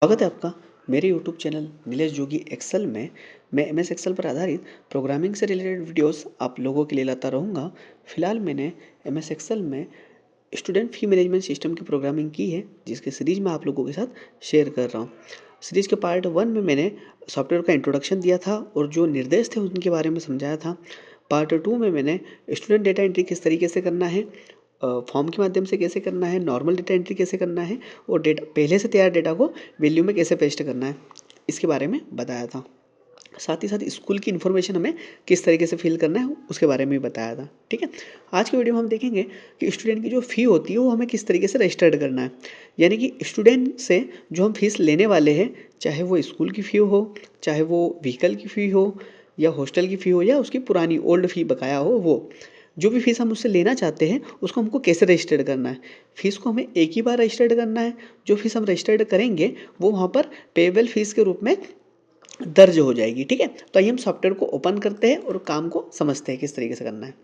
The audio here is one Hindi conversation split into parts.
स्वागत है आपका मेरे यूट्यूब चैनल नीलेश जोगी एक्सेल में। मैं एमएस एक्सेल पर आधारित प्रोग्रामिंग से रिलेटेड वीडियोस आप लोगों के लिए लाता रहूँगा। फिलहाल मैंने एमएस एक्सेल में स्टूडेंट फी मैनेजमेंट सिस्टम की प्रोग्रामिंग की है, जिसके सीरीज़ में आप लोगों के साथ शेयर कर रहा हूँ। सीरीज़ के पार्ट 1 में मैंने सॉफ्टवेयर का इंट्रोडक्शन दिया था और जो निर्देश थे उनके बारे में समझाया था। पार्ट 2 में मैंने स्टूडेंट डेटा एंट्री किस तरीके से करना है, फॉर्म के माध्यम से कैसे करना है, नॉर्मल डेटा एंट्री कैसे करना है और डेटा पहले से तैयार डेटा को वैल्यू में कैसे पेस्ट करना है, इसके बारे में बताया था। साथ ही साथ स्कूल की इन्फॉर्मेशन हमें किस तरीके से फिल करना है उसके बारे में भी बताया था। ठीक है, आज के वीडियो में हम देखेंगे कि स्टूडेंट की जो फ़ी होती है वो हमें किस तरीके से रजिस्टर्ड करना है। यानी कि स्टूडेंट से जो हम फीस लेने वाले हैं, चाहे वो स्कूल की फ़ी हो, चाहे वो व्हीकल की फ़ी हो या हॉस्टल की फ़ी हो या उसकी पुरानी ओल्ड फ़ी बकाया हो, वो जो भी फीस हम उससे लेना चाहते हैं उसको हमको कैसे रजिस्टर्ड करना है। फीस को हमें एक ही बार रजिस्टर्ड करना है। जो फीस हम रजिस्टर्ड करेंगे वो वहाँ पर पेएबल फीस के रूप में दर्ज हो जाएगी। ठीक है, तो आइए हम सॉफ्टवेयर को ओपन करते हैं और काम को समझते हैं किस तरीके से करना है।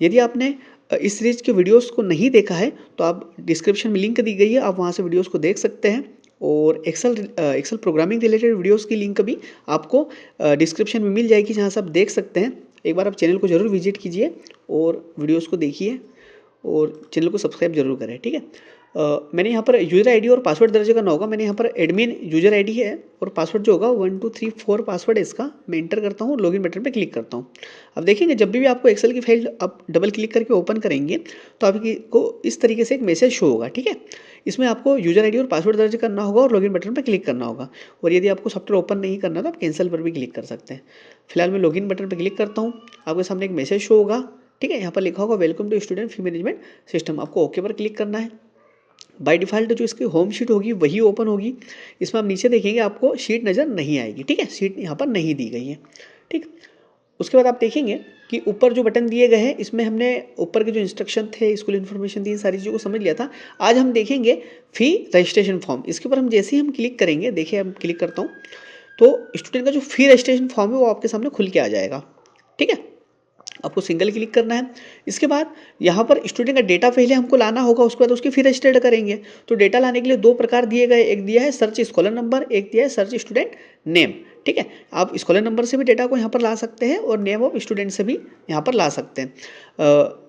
यदि आपने इस सीरीज के वीडियोस को नहीं देखा है तो आप डिस्क्रिप्शन में लिंक दी गई है, आप वहाँ से वीडियोस को देख सकते हैं। और एक्सेल प्रोग्रामिंग रिलेटेड वीडियोस की लिंक भी आपको डिस्क्रिप्शन में मिल जाएगी, जहाँ से आप देख सकते हैं। एक बार आप चैनल को ज़रूर विजिट कीजिए और वीडियोस को देखिए और चैनल को सब्सक्राइब जरूर करें। ठीक है, मैंने यहाँ पर यूज़र आईडी और पासवर्ड दर्ज करना होगा। मैंने यहाँ पर एडमिन यूज़र आईडी है और पासवर्ड जो होगा 1234 पासवर्ड है इसका। मैं इंटर करता हूँ, लॉगिन बटन पे क्लिक करता हूँ। अब देखेंगे जब भी आपको एक्सेल की फाइल आप डबल क्लिक करके ओपन करेंगे तो आपको इस तरीके से एक मैसेज शो होगा। ठीक है, इसमें आपको यूज़र आईडी और पासवर्ड दर्ज करना होगा और लॉगिन बटन पर क्लिक करना होगा। और यदि आपको सॉफ्टवेयर ओपन नहीं करना तो आप कैंसिल पर भी क्लिक कर सकते हैं। फिलहाल मैं लॉगिन बटन पर क्लिक करता हूँ, आपके सामने एक मैसेज शो होगा। ठीक है, यहाँ पर लिखा होगा welcome to student fee management system. आपको ओके पर क्लिक करना है। बाय डिफ़ॉल्ट जो इसकी होम शीट होगी वही ओपन होगी। इसमें आप नीचे देखेंगे आपको शीट नज़र नहीं आएगी। ठीक है, शीट यहाँ पर नहीं दी गई है। ठीक, उसके बाद आप देखेंगे कि ऊपर जो बटन दिए गए हैं इसमें हमने ऊपर के जो इंस्ट्रक्शन थे, स्कूल इन्फॉर्मेशन थी, सारी चीज़ों को समझ लिया था। आज हम देखेंगे फ़ी रजिस्ट्रेशन फॉर्म। इसके ऊपर हम जैसे ही हम क्लिक करेंगे, देखिए हम क्लिक करता हूँ तो स्टूडेंट का जो फ़ी रजिस्ट्रेशन फॉर्म है वो आपके सामने खुल के आ जाएगा। ठीक है, आपको सिंगल क्लिक करना है। इसके बाद यहाँ पर स्टूडेंट का डेटा पहले हमको लाना होगा, उसके बाद उसकी फिर रजिस्टर्ड करेंगे। तो डेटा लाने के लिए दो प्रकार दिए गए, एक दिया है सर्च स्कॉलर नंबर, एक दिया है सर्च स्टूडेंट नेम। ठीक है, आप स्कॉलर नंबर से भी डेटा को यहाँ पर ला सकते हैं और नेम ऑफ स्टूडेंट से भी यहाँ पर ला सकते हैं,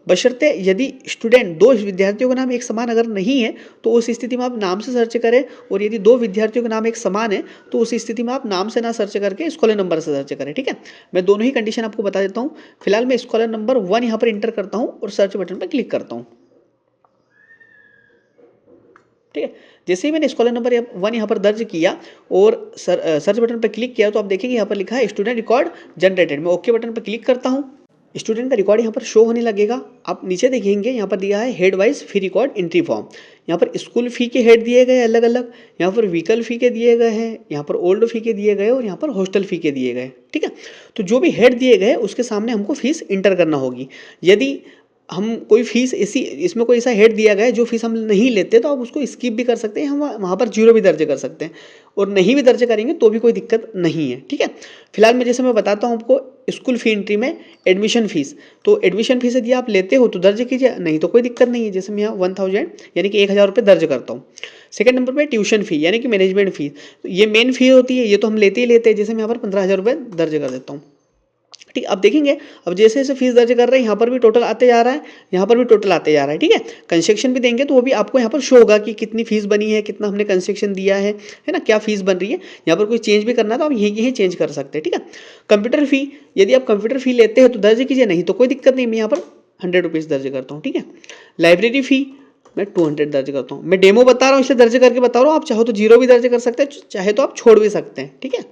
बशर्ते यदि स्टूडेंट दो विद्यार्थियों का नाम एक समान अगर नहीं है तो उस स्थिति में आप नाम से सर्च करें। और यदि दो विद्यार्थियों का नाम एक समान है तो उस स्थिति में आप नाम से ना सर्च करके स्कॉलर नंबर से सर्च करें। ठीक है, मैं दोनों ही कंडीशन आपको बता देता हूँ। फिलहाल मैं स्कॉलर नंबर 1 यहाँ पर इंटर करता हूँ और सर्च बटन पर क्लिक करता हूँ। ठीक है, जैसे ही मैंने स्कॉलर नंबर 1 यहाँ पर दर्ज किया और सर्च बटन पर क्लिक किया तो आप देखेंगे यहाँ पर लिखा है स्टूडेंट रिकॉर्ड जनरेटेड। मैं ओके बटन पर क्लिक करता हूँ, स्टूडेंट का रिकॉर्ड यहाँ पर शो होने लगेगा। आप नीचे देखेंगे यहाँ पर दिया है हेड वाइज फी रिकॉर्ड एंट्री फॉर्म। यहाँ पर स्कूल फ़ी के हेड दिए गए अलग अलग, यहाँ पर व्हीकल फ़ी के दिए गए हैं, यहाँ पर ओल्ड फ़ी के दिए गए और यहाँ पर हॉस्टल फ़ी के दिए गए। ठीक है, तो जो भी हेड दिए गए उसके सामने हमको फीस इंटर करना होगी। यदि हम कोई फीस ऐसी इसमें कोई ऐसा हेड दिया गया है जो फीस हम नहीं लेते तो आप उसको स्किप भी कर सकते हैं, हम वहाँ पर जीरो भी दर्ज कर सकते हैं और नहीं भी दर्ज करेंगे तो भी कोई दिक्कत नहीं है। ठीक है, फिलहाल मैं जैसे मैं बताता हूँ आपको स्कूल फ़ी एंट्री में एडमिशन फ़ीस। तो एडमिशन फ़ीस यदि आप लेते हो तो दर्ज कीजिए, नहीं तो कोई दिक्कत नहीं है। जैसे मैं यहाँ 1000 यानी कि 1000 रुपये दर्ज करता हूँ। सेकंड नंबर पे ट्यूशन फ़ी यानी कि मैनेजमेंट फ़ीस, ये मेन फ़ी होती है, ये तो हम लेते ही लेते हैं। जैसे मैं यहाँ पर 15,000 रुपये दर्ज कर देता हूँ। ठीक, अब देखेंगे अब जैसे जैसे फीस दर्ज कर रहे हैं यहाँ पर भी टोटल आते जा रहा है, यहाँ पर भी टोटल आते जा रहा है। ठीक है, कंसेक्शन भी देंगे तो वो भी आपको यहाँ पर शो होगा कि कितनी फीस बनी है, कितना हमने कंसेक्शन दिया है ना, क्या फीस बन रही है। यहाँ पर कोई चेंज भी करना है तो आप यही चेंज कर सकते हैं। ठीक है, कंप्यूटर फ़ी, यदि आप कंप्यूटर फ़ी लेते हैं तो दर्ज कीजिए, नहीं तो कोई दिक्कत नहीं। मैं यहाँ पर 100 रुपीज़ दर्ज करता हूँ। ठीक है, लाइब्रेरी फ़ी मैं 200 दर्ज करता हूँ। मैं डेमो बता रहा हूँ इसलिए दर्ज करके बता रहा हूँ, आप चाहो तो जीरो भी दर्ज कर सकते हैं, चाहे तो आप छोड़ भी सकते हैं। ठीक है,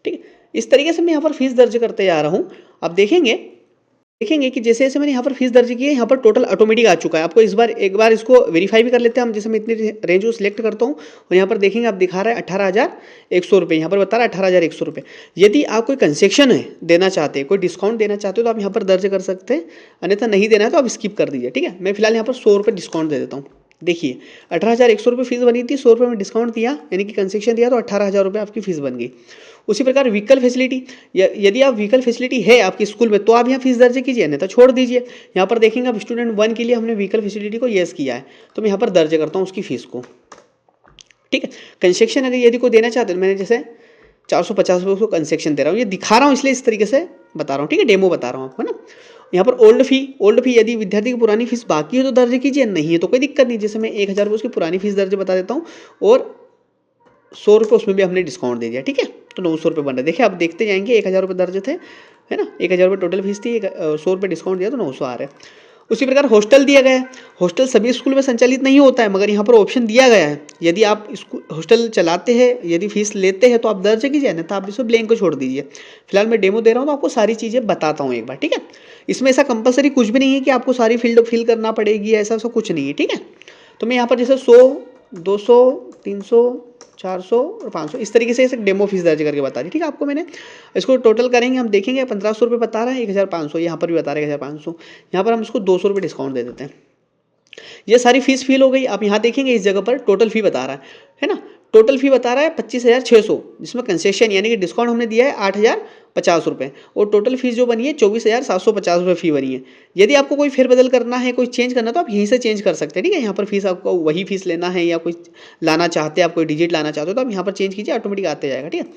ठीक है, इस तरीके से मैं यहाँ पर फीस दर्ज करते जा रहा हूँ। आप देखेंगे कि जैसे जैसे मैंने यहाँ पर फीस दर्ज की है यहाँ पर टोटल ऑटोमेटिक आ चुका है। आपको इस बार एक बार इसको वेरीफाई भी कर लेते हैं हम। जैसे मैं इतनी रेंज को सिलेक्ट करता हूँ और यहाँ पर देखेंगे आप दिखा रहा है 18,100 रुपये, यहाँ पर बता रहा है 18,100 रुपये। यदि आप कोई कंसेक्शन है देना चाहते हैं, कोई डिस्काउंट देना चाहते हो तो आप यहाँ पर दर्ज कर सकते हैं, अन्यथा नहीं देना है तो आप स्किप कर दीजिए। ठीक है, मैं फिलहाल यहाँ पर 100 रुपये डिस्काउंट दे देता हूँ। देखिए 18,100 रुपये फीस बनी थी, 100 रुपये में डिस्काउंट दिया यानी कि कंसेक्शन दिया तो 18,000 रुपये आपकी फीस बन गई। उसी प्रकार व्हीकल फैसिलिटी, यदि आप व्हीकल फैसिलिटी है आपके स्कूल में तो आप यहाँ फीस दर्ज कीजिए, अन्यथा छोड़ दीजिए। यहाँ पर देखेंगे आप स्टूडेंट 1 के लिए हमने व्हीकल फैसिलिटी को येस किया है, तो मैं यहाँ पर दर्ज करता हूँ उसकी फीस को। ठीक है, कंसेक्शन अगर यदि कोई देना चाहते हैं, मैंने जैसे 450 रुपये उसको कंसेक्शन दे रहा हूँ, ये दिखा रहा हूँ इसलिए इस तरीके से बता रहा हूँ। ठीक है, डेमो बता रहा हूँ आपको, है ना। यहाँ पर ओल्ड फी यदि विद्यार्थी की पुरानी फीस बाकी है तो दर्ज कीजिए, नहीं है तो कोई दिक्कत नहीं। जैसे मैं 1000 रुपये उसकी पुरानी फीस दर्ज बता देता हूँ और 100 रुपये उसमें भी हमने डिस्काउंट दे दिया। ठीक है, तो 900 रुपये बन रहा है। देखिए आप देखते जाएंगे 1000 रुपये दर्ज थे, है ना, 1000 रुपये टोटल फीस थी, 100 रुपये डिस्काउंट दिया तो 900 आ रहा है। उसी प्रकार हॉस्टल दिया गया है। हॉस्टल सभी स्कूल में संचालित नहीं होता है, मगर यहाँ पर ऑप्शन दिया गया है, यदि आप स्कूल हॉस्टल चलाते हैं, यदि फीस लेते हैं तो आप दर्ज कीजिए, नहीं तो आप इसको ब्लैंक को छोड़ दीजिए। फिलहाल मैं डेमो दे रहा हूँ तो आपको सारी चीज़ें बताता हूँ एक बार। ठीक है, इसमें ऐसा कंपलसरी कुछ भी नहीं है कि आपको सारी फील्ड फिल करना पड़ेगी, ऐसा कुछ नहीं है। ठीक है, तो मैं यहाँ पर जैसे 100, 200, 300, 400 और 500 इस तरीके से ऐसे डेमो फीस दर्ज करके बता दी। ठीक है, आपको मैंने इसको टोटल करेंगे, हम देखेंगे 1500 रुपये बता रहा है, 1500 यहाँ पर भी बता रहा है 1500, यहाँ पर हम इसको 200 रुपये डिस्काउंट दे देते हैं। ये सारी फीस फिल हो गई। आप यहाँ देखेंगे इस जगह पर टोटल फी बता रहा है ना, टोटल फी बता रहा है 25,600, जिसमें कंसेशन यानी कि डिस्काउंट हमने दिया है 8,050 रुपये, और टोटल फीस जो बनी है 24,750 रुपये फी बनी है। यदि आपको कोई फेरबदल करना है, कोई चेंज करना है तो आप यहीं से चेंज कर सकते हैं। ठीक है, यहाँ पर फीस आपको वही फीस लेना है या कोई लाना चाहते हैं, आप कोई डिजिट लाना चाहते हो तो आप यहाँ पर चेंज कीजिए, ऑटोमेटिक आते जाएगा। ठीक है,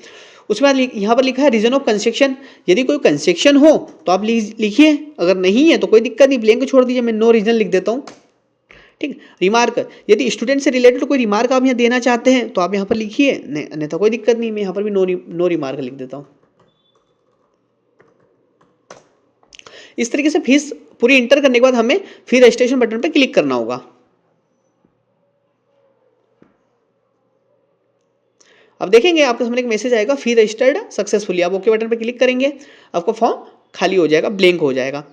उसके बाद यहाँ पर लिखा है रीजन ऑफ कंसेक्शन, यदि कोई कंसेक्शन हो तो आप लिखिए, अगर नहीं है तो कोई दिक्कत नहीं, ब्लैंक छोड़ दीजिए। मैं नो रीजन लिख देता हूँ। ठीक, रिमार्क, यदि स्टूडेंट से रिलेटेड कोई रिमार्क आप यहाँ देना चाहते हैं तो आप यहाँ पर लिखिए, नहीं तो कोई दिक्कत नहीं, मैं यहाँ पर भी नो रिमार्क लिख देता हूँ। इस तरीके से फीस पूरी इंटर करने के बाद हमें फिर रजिस्ट्रेशन बटन पर क्लिक करना होगा। अब देखेंगे आपके सामने एक मैसेज आएगा, फी रजिस्टर्ड सक्सेसफुली। आप ओके बटन पर क्लिक करेंगे, आपका फॉर्म खाली हो जाएगा, ब्लैंक हो जाएगा।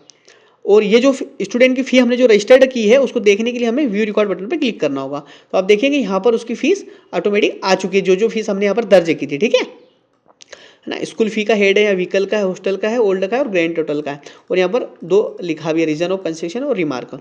और ये जो स्टूडेंट की फ़ी हमने जो रजिस्टर्ड की है उसको देखने के लिए हमें व्यू रिकॉर्ड बटन पर क्लिक करना होगा। तो आप देखेंगे यहाँ पर उसकी फीस ऑटोमेटिक आ चुकी है, जो फीस हमने यहाँ पर दर्ज की थी। ठीक है ना, स्कूल फी का हेड है या व्हीकल का है, हॉस्टल का है, ओल्ड का है और ग्रैंड टोटल का है, और यहाँ पर 2 लिखा भी है, रीजन ऑफ कंसेशन और रिमार्क।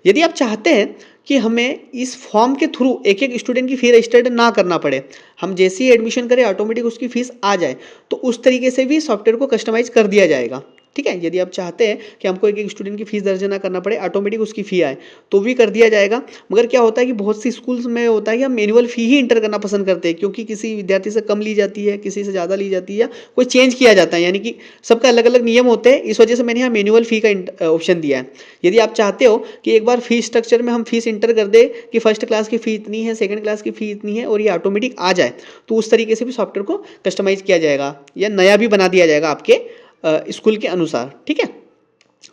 यदि आप चाहते हैं कि हमें इस फॉर्म के थ्रू एक एक स्टूडेंट की फ़ी रजिस्टर्ड ना करना पड़े, हम जैसे ही एडमिशन करें ऑटोमेटिक उसकी फ़ीस आ जाए, तो उस तरीके से भी सॉफ्टवेयर को कस्टमाइज़ कर दिया जाएगा। ठीक है, यदि आप चाहते हैं कि हमको एक एक स्टूडेंट की फीस दर्ज ना करना पड़े, ऑटोमेटिक उसकी फ़ी आए, तो भी कर दिया जाएगा। मगर क्या होता है कि बहुत सी स्कूल्स में होता है कि हम मैनुअल फ़ी ही इंटर करना पसंद करते हैं, क्योंकि किसी विद्यार्थी से कम ली जाती है, किसी से ज़्यादा ली जाती है, या कोई चेंज किया जाता है, यानी कि सबका अलग अलग नियम होते हैं। इस वजह से मैंने यहाँ मैनुअल फ़ी का ऑप्शन दिया है। यदि आप चाहते हो कि एक बार फीस स्ट्रक्चर में हम फीस इंटर कर दे कि फर्स्ट क्लास की फ़ी इतनी है, सेकंड क्लास की फ़ी इतनी है, और ये ऑटोमेटिक आ जाए, तो उस तरीके से भी सॉफ्टवेयर को कस्टमाइज़ किया जाएगा या नया भी बना दिया जाएगा आपके स्कूल के अनुसार। ठीक है,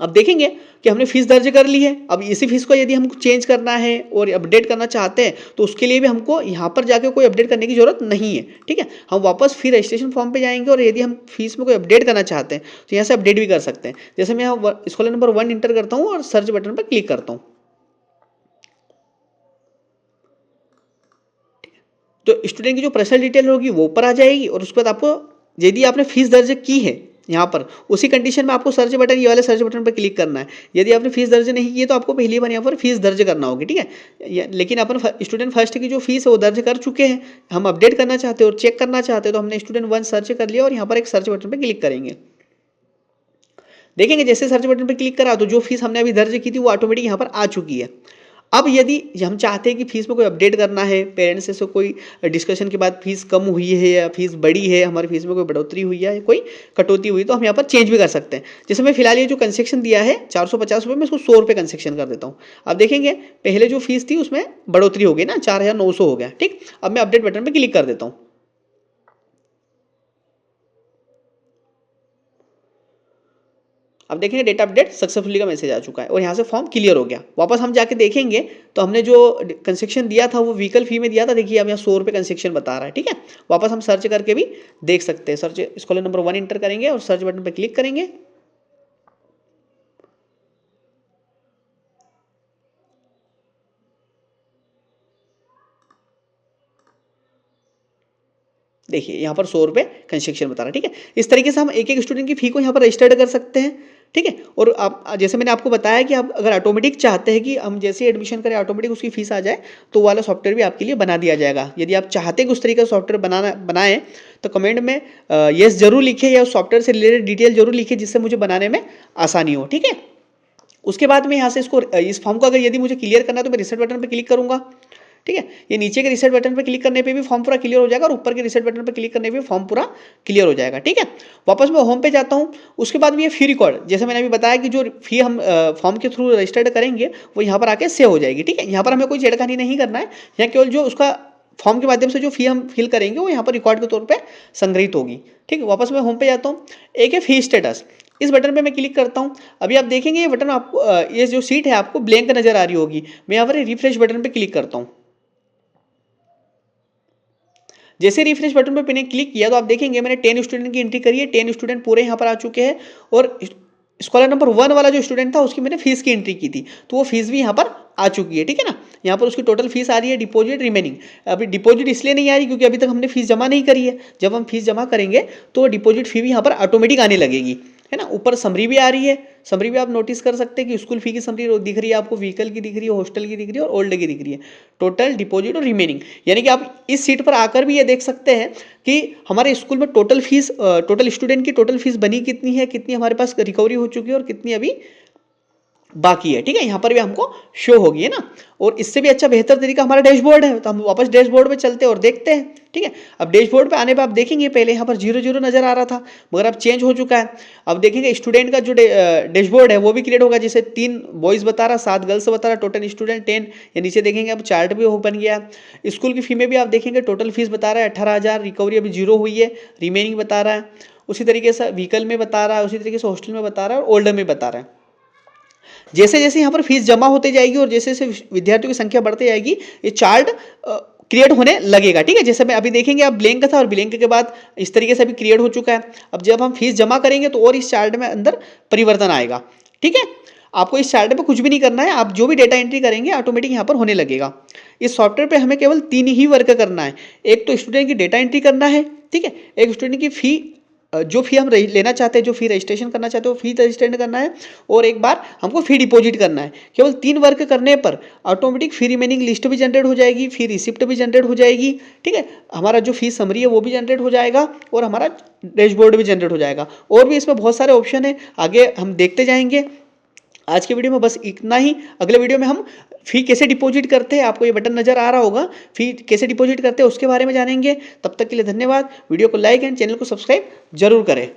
अब देखेंगे कि हमने फीस दर्ज कर ली है। अब इसी फीस को यदि हमको चेंज करना है और अपडेट करना चाहते हैं तो उसके लिए भी हमको यहाँ पर जाके कोई अपडेट करने की जरूरत नहीं है। ठीक है, हम वापस फिर रजिस्ट्रेशन फॉर्म पे जाएंगे और यदि हम फीस में कोई अपडेट करना चाहते हैं तो यहाँ से अपडेट भी कर सकते हैं। जैसे मैं यहाँ स्कूल नंबर 1 इंटर करता हूँ और सर्च बटन पर क्लिक करता हूँ, तो स्टूडेंट की जो पर्सनल डिटेल होगी वो ऊपर आ जाएगी, और उसके बाद आपको यदि आपने फीस दर्ज की है यहाँ पर, उसी कंडीशन में आपको सर्च बटन, ये वाले सर्च बटन पर क्लिक करना है। यदि आपने फीस दर्ज नहीं की है तो आपको पहली बार यहाँ पर फीस दर्ज करना होगी। ठीक है, लेकिन अपन स्टूडेंट फर्स्ट की जो फीस है वो दर्ज कर चुके हैं, हम अपडेट करना चाहते हैं और चेक करना चाहते हैं, तो हमने स्टूडेंट 1 सर्च कर लिया और यहाँ पर एक सर्च बटन पर क्लिक करेंगे। देखेंगे जैसे सर्च बटन पर क्लिक करा तो जो फीस हमने अभी दर्ज की थी वो ऑटोमेटिक यहाँ पर आ चुकी है। अब यदि हम चाहते हैं कि फीस में कोई अपडेट करना है, पेरेंट्स से कोई डिस्कशन के बाद फीस कम हुई है या फीस बढ़ी है, हमारी फीस में कोई बढ़ोतरी हुई है, कोई कटौती हुई, तो हम यहाँ पर चेंज भी कर सकते हैं। जैसे मैं फिलहाल ये जो कंसेक्शन दिया है 450 रुपये में, इसको 100 रुपये कंसेक्शन कर देता हूँ। अब देखेंगे पहले जो फीस थी उसमें बढ़ोतरी हो गई ना, 4,900 हो गया। ठीक, अब मैं अपडेट बटन पर क्लिक कर देता हूँ। अब देखेंगे डेटा अपडेट सक्सेसफुली का मैसेज आ चुका है और यहाँ से फॉर्म क्लियर हो गया। वापस हम जाके देखेंगे तो हमने जो कंसेक्शन दिया था वो व्हीकल फी में दिया था, देखिए अब यहाँ 100 रुपये कंसेक्शन बता रहा है। ठीक है, वापस हम सर्च करके भी देख सकते हैं। सर्च स्कॉलर नंबर 1 इंटर करेंगे और सर्च बटन पर क्लिक करेंगे। देखिए यहाँ पर 100 रुपये कंसेक्शन बता रहा है। ठीक है, इस तरीके से हम एक एक स्टूडेंट की फी को यहाँ पर रजिस्टर्ड कर सकते हैं। ठीक है। और आप जैसे मैंने आपको बताया कि आप अगर ऑटोमेटिक चाहते हैं कि हम जैसे एडमिशन करें ऑटोमेटिक उसकी फीस आ जाए, तो वाला सॉफ्टवेयर भी आपके लिए बना दिया जाएगा। यदि आप चाहते हैं कि उस तरीके का सॉफ्टवेयर बनाएं तो कमेंट में यस जरूर लिखिए या उस सॉफ्टवेयर से रिलेटेड डिटेल जरूर लिखिए, जिससे मुझे बनाने में आसानी हो। ठीक है। उसके बाद में यहाँ से इस फॉर्म को अगर यदि मुझे क्लियर करना है तो मैं रिसेट बटन पर क्लिक करूंगा। ठीक है। ये नीचे के रिसेट बटन पर क्लिक करने पे भी फॉर्म पूरा क्लियर हो जाएगा और ऊपर के रिसेट बटन पर क्लिक करने पे फॉर्म पूरा क्लियर हो जाएगा। ठीक है। वापस मैं होम पे जाता हूँ। उसके बाद भी ये फी रिकॉर्ड, जैसे मैंने अभी बताया कि जो फी हम फॉर्म के थ्रू रजिस्टर्ड करेंगे वो यहाँ पर आके सेव हो जाएगी। ठीक है। यहाँ पर हमें कोई छेड़खानी नहीं करना है, यहाँ केवल जो उसका फॉर्म के माध्यम से जो फी हम फिल करेंगे वो यहाँ पर रिकॉर्ड के तौर पर संग्रहित होगी। ठीक है। वापस मैं होम पे जाता हूँ। एक है फी स्टेटस, इस बटन पे मैं क्लिक करता हूँ। अभी आप देखेंगे ये बटन आपको ये जो सीट है आपको ब्लैंक नजर आ रही होगी। मैं यहाँ पर रिफ्रेश बटन पे क्लिक करता हूँ। जैसे रिफ्रेश बटन पर मैंने क्लिक किया तो आप देखेंगे मैंने 10 स्टूडेंट की एंट्री करी है। 10 स्टूडेंट पूरे यहाँ पर आ चुके हैं और स्कॉलर नंबर 1 वाला जो स्टूडेंट था उसकी मैंने फीस की एंट्री की थी, तो वो फीस भी यहाँ पर आ चुकी है। ठीक है ना। यहाँ पर उसकी टोटल फीस आ रही है, डिपॉजिट रिमेनिंग। अभी डिपॉजिट इसलिए नहीं आ रही क्योंकि अभी तक हमने फीस जमा नहीं करी है। जब हम फीस जमा करेंगे तो डिपॉजिट फी भी यहाँ पर ऑटोमेटिक आने लगेगी, है ना। ऊपर समरी भी आ रही है। समरी भी आप नोटिस कर सकते हैं कि स्कूल फी की समरी दिख रही है आपको, व्हीकल की दिख रही है, हॉस्टल की दिख रही है और ओल्ड की दिख रही है, टोटल, डिपॉजिट और रिमेनिंग। यानी कि आप इस सीट पर आकर भी ये देख सकते हैं कि हमारे स्कूल में टोटल फीस, टोटल स्टूडेंट की टोटल फीस बनी कितनी है, कितनी हमारे पास रिकवरी हो चुकी है और कितनी अभी बाकी है। ठीक है। यहाँ पर भी हमको शो होगी, है ना। और इससे भी अच्छा बेहतर तरीका हमारा डैशबोर्ड है, तो हम वापस डैशबोर्ड पे चलते हैं और देखते हैं। ठीक है। अब डैशबोर्ड पे आने पे आप देखेंगे पहले यहाँ पर 0 0 नजर आ रहा था, मगर अब चेंज हो चुका है। अब देखेंगे स्टूडेंट का जो डैशबोर्ड है वो भी क्रिएट होगा, जैसे 3 बॉयज बता रहा, 7 गर्ल्स बता रहा, टोटल स्टूडेंट 10। या नीचे देखेंगे अब चार्ट भी बन गया। स्कूल की फी में भी आप देखेंगे टोटल फीस बता रहा है 18,000, रिकवरी अभी 0 हुई है, रिमेनिंग बता रहा है। उसी तरीके से व्हीकल में बता रहा है, उसी तरीके से हॉस्टल में बता रहा है और ओल्डर में बता रहा है। जैसे जैसे यहाँ पर फीस जमा होती जाएगी और जैसे जैसे विद्यार्थियों की संख्या बढ़ती जाएगी ये चार्ट क्रिएट होने लगेगा। ठीक है। जैसे मैं अभी देखेंगे अब ब्लैंक था और ब्लैंक के बाद इस तरीके से अभी क्रिएट हो चुका है। अब जब हम फीस जमा करेंगे तो और इस चार्ट में अंदर परिवर्तन आएगा। ठीक है। आपको इस चार्ट पे कुछ भी नहीं करना है, आप जो भी डेटा एंट्री करेंगे ऑटोमेटिक यहाँ पर होने लगेगा। इस सॉफ्टवेयर पे हमें केवल 3 ही वर्क करना है। एक तो स्टूडेंट की डेटा एंट्री करना है, ठीक है। एक स्टूडेंट की फी, जो फी हम लेना चाहते हैं, जो फी रजिस्ट्रेशन करना चाहते हैं वो फी रजिस्ट्रेशन करना है, और एक बार हमको फी डिपॉजिट करना है। केवल 3 वर्क करने पर ऑटोमेटिक फी रिमेनिंग लिस्ट भी जनरेट हो जाएगी, फी रिसिप्ट भी जनरेट हो जाएगी। ठीक है। हमारा जो फी समरी है वो भी जनरेट हो जाएगा और हमारा डैशबोर्ड भी जनरेट हो जाएगा। और भी इसमें बहुत सारे ऑप्शन है, आगे हम देखते जाएंगे। आज के वीडियो में बस इतना ही। अगले वीडियो में हम फी कैसे डिपॉजिट करते हैं, आपको ये बटन नजर आ रहा होगा, फी कैसे डिपॉजिट करते हैं उसके बारे में जानेंगे। तब तक के लिए धन्यवाद। वीडियो को लाइक एंड चैनल को सब्सक्राइब जरूर करें।